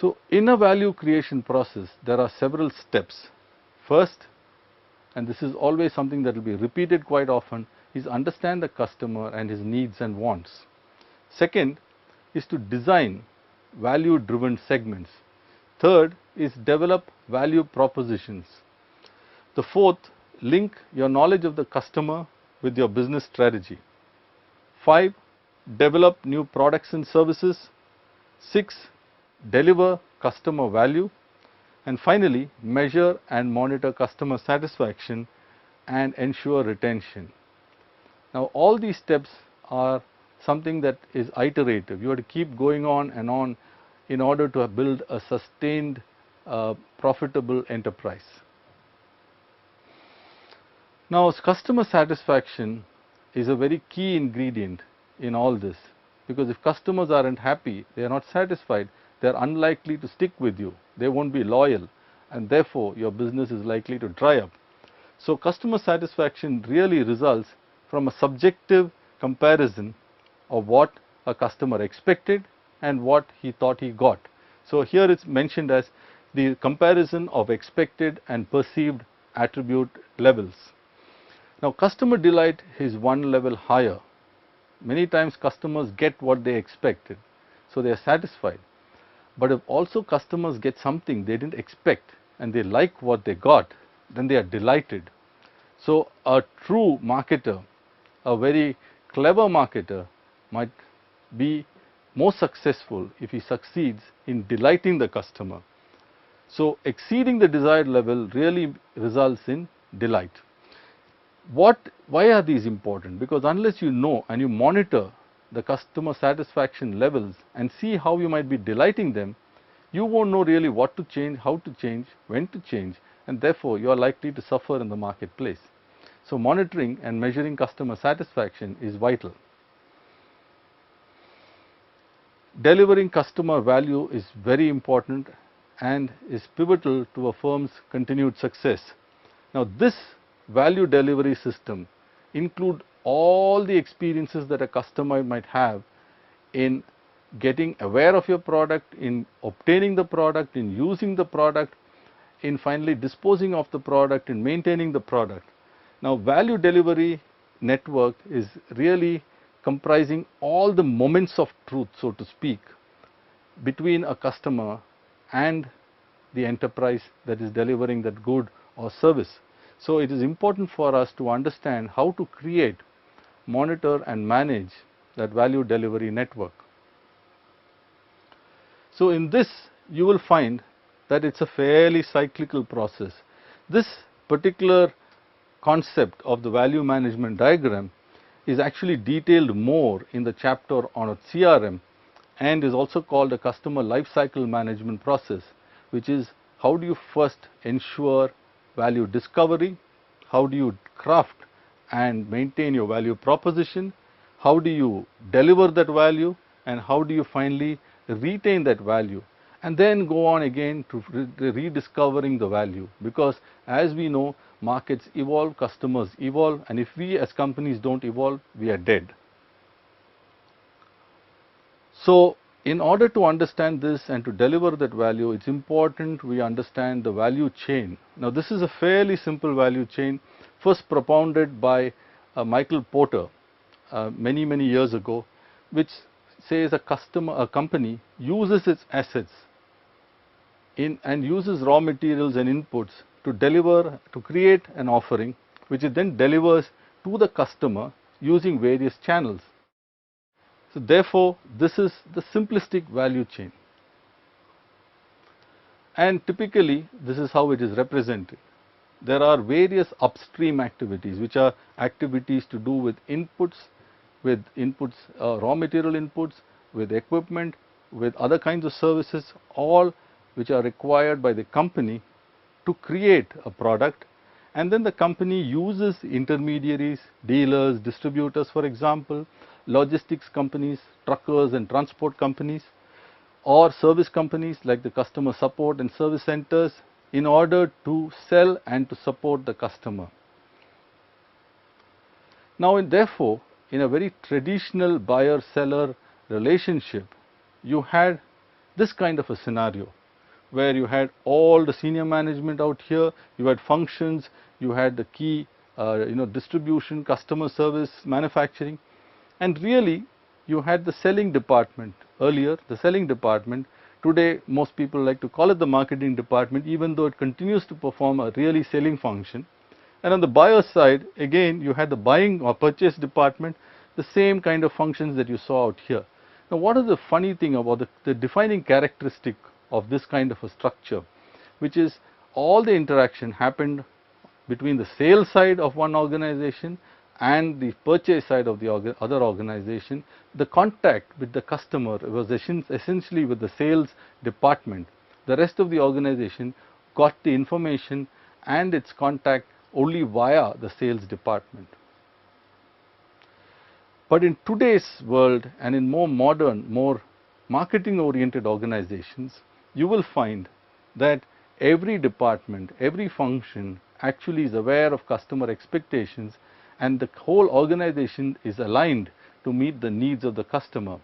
So, in a value creation process, there are several steps. First, and this is always something that will be repeated quite often, is understand the customer and his needs and wants. Second is to design value driven segments. Third is develop value propositions. The fourth, link your knowledge of the customer with your business strategy. 5, develop new products and services. 6, deliver customer value. And finally, measure and monitor customer satisfaction and ensure retention. Now, all these steps are something that is iterative. You have to keep going on and on in order to build a sustained, profitable enterprise. Now, customer satisfaction is a very key ingredient in all this, because if customers aren't happy, they are not satisfied, they are unlikely to stick with you, they won't be loyal, and therefore your business is likely to dry up. So, customer satisfaction really results from a subjective comparison of what a customer expected and what he thought he got. So, here it's mentioned as the comparison of expected and perceived attribute levels. Now, customer delight is one level higher. Many times customers get what they expected, so they are satisfied. But if also customers get something they didn't expect and they like what they got, then they are delighted. So, a true marketer, a very clever marketer, might be more successful if he succeeds in delighting the customer. So, exceeding the desired level really results in delight. Why are these important? Because unless you know and you monitor the customer satisfaction levels and see how you might be delighting them, you won't know really what to change, how to change, when to change, and therefore you are likely to suffer in the marketplace. So, monitoring and measuring customer satisfaction is vital. Delivering customer value is very important and is pivotal to a firm's continued success. Now, this value delivery system include all the experiences that a customer might have in getting aware of your product, in obtaining the product, in using the product, in finally disposing of the product, in maintaining the product. Now, value delivery network is really comprising all the moments of truth, so to speak, between a customer and the enterprise that is delivering that good or service. So, it is important for us to understand how to create, monitor and manage that value delivery network. So, in this you will find that it's a fairly cyclical process. This particular concept of the value management diagram is actually detailed more in the chapter on CRM and is also called a customer lifecycle management process, which is how do you first ensure value discovery, how do you craft and maintain your value proposition, how do you deliver that value, and how do you finally retain that value, and then go on again to rediscovering the value, because as we know, markets evolve, customers evolve, and if we as companies don't evolve, we are dead. So, in order to understand this and to deliver that value, it's important we understand the value chain. Now, this is a fairly simple value chain, first propounded by Michael Porter many years ago, which says a company uses its assets and uses raw materials and inputs to create an offering, which it then delivers to the customer using various channels. So, therefore, this is the simplistic value chain, and typically this is how it is represented. There are various upstream activities, which are activities to do with inputs, raw material inputs, with equipment, with other kinds of services, all which are required by the company to create a product, and then the company uses intermediaries, dealers, distributors, for example, logistics companies, truckers and transport companies, or service companies like the customer support and service centers, in order to sell and to support the customer. Now, therefore, in a very traditional buyer-seller relationship, you had this kind of a scenario where you had all the senior management out here, you had functions, you had the key distribution, customer service, manufacturing, and really you had the selling department earlier, the selling department. Today most people like to call it the marketing department, even though it continues to perform a really selling function. And on the buyer side, again you had the buying or purchase department, the same kind of functions that you saw out here. Now what is the funny thing about the defining characteristic of this kind of a structure, which is all the interaction happened between the sales side of one organization and the purchase side of the other organization. The contact with the customer was essentially with the sales department. The rest of the organization got the information and its contact only via the sales department. But in today's world and in more modern, more marketing oriented organizations, you will find that every department, every function actually is aware of customer expectations, and the whole organization is aligned to meet the needs of the customer.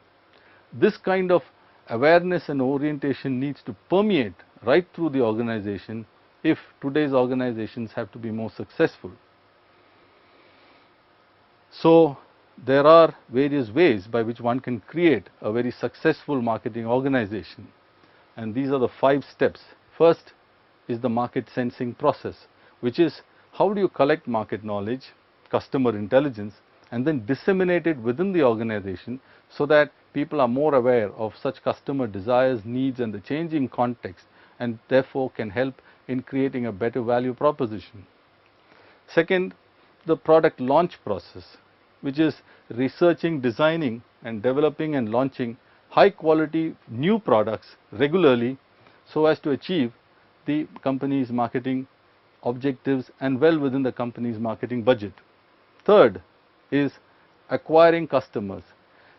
This kind of awareness and orientation needs to permeate right through the organization if today's organizations have to be more successful. So there are various ways by which one can create a very successful marketing organization, and these are the 5 steps. First is the market sensing process, which is how do you collect market knowledge, customer intelligence, and then disseminate it within the organization so that people are more aware of such customer desires, needs, and the changing context, and therefore can help in creating a better value proposition. Second, the product launch process, which is researching, designing, and developing and launching high quality new products regularly so as to achieve the company's marketing objectives and well within the company's marketing budget. Third is acquiring customers.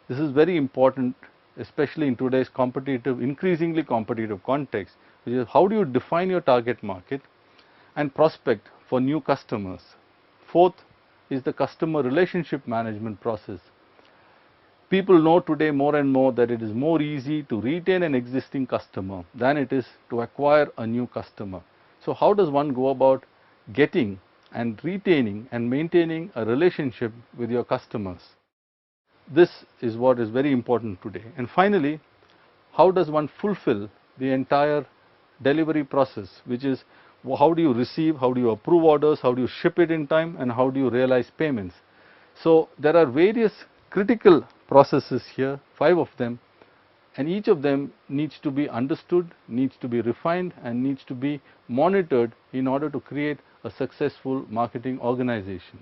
This is very important, especially in today's increasingly competitive context, which is how do you define your target market and prospect for new customers. Fourth is the customer relationship management process. People know today more and more that it is more easy to retain an existing customer than it is to acquire a new customer. So how does one go about getting and retaining and maintaining a relationship with your customers? This is what is very important today. And finally, how does one fulfill the entire delivery process, which is how do you receive, how do you approve orders, how do you ship it in time, and how do you realize payments. So there are various critical processes here, 5 of them, and each of them needs to be understood, needs to be refined, and needs to be monitored in order to create a successful marketing organization.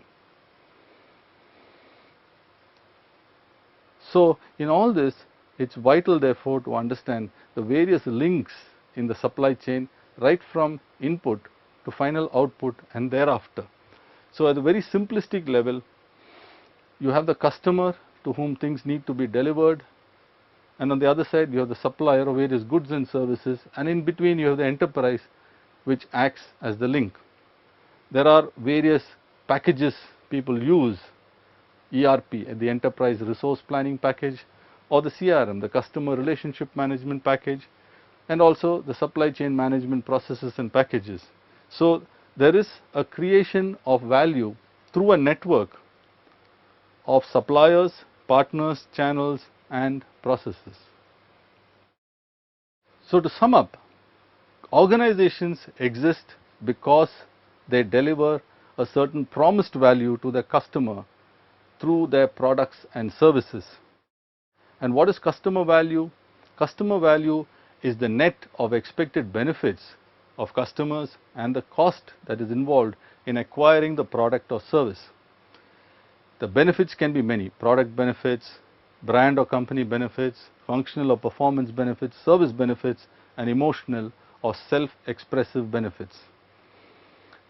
So in all this, it's vital therefore to understand the various links in the supply chain right from input to final output and thereafter. So at a very simplistic level, you have the customer to whom things need to be delivered, and on the other side you have the supplier of various goods and services, and in between you have the enterprise which acts as the link. There are various packages people use, ERP, the enterprise resource planning package, or the CRM, the customer relationship management package, and also the supply chain management processes and packages. So there is a creation of value through a network of suppliers, partners, channels, and processes. So to sum up, organizations exist because they deliver a certain promised value to their customer through their products and services. And what is customer value? Customer value is the net of expected benefits of customers and the cost that is involved in acquiring the product or service. The benefits can be many: product benefits, brand or company benefits, functional or performance benefits, service benefits, and emotional or self-expressive benefits.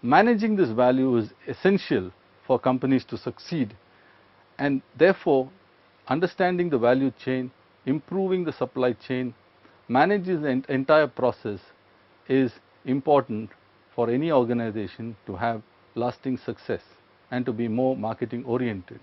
Managing this value is essential for companies to succeed, and therefore understanding the value chain, improving the supply chain, managing the entire process is important for any organization to have lasting success and to be more marketing oriented.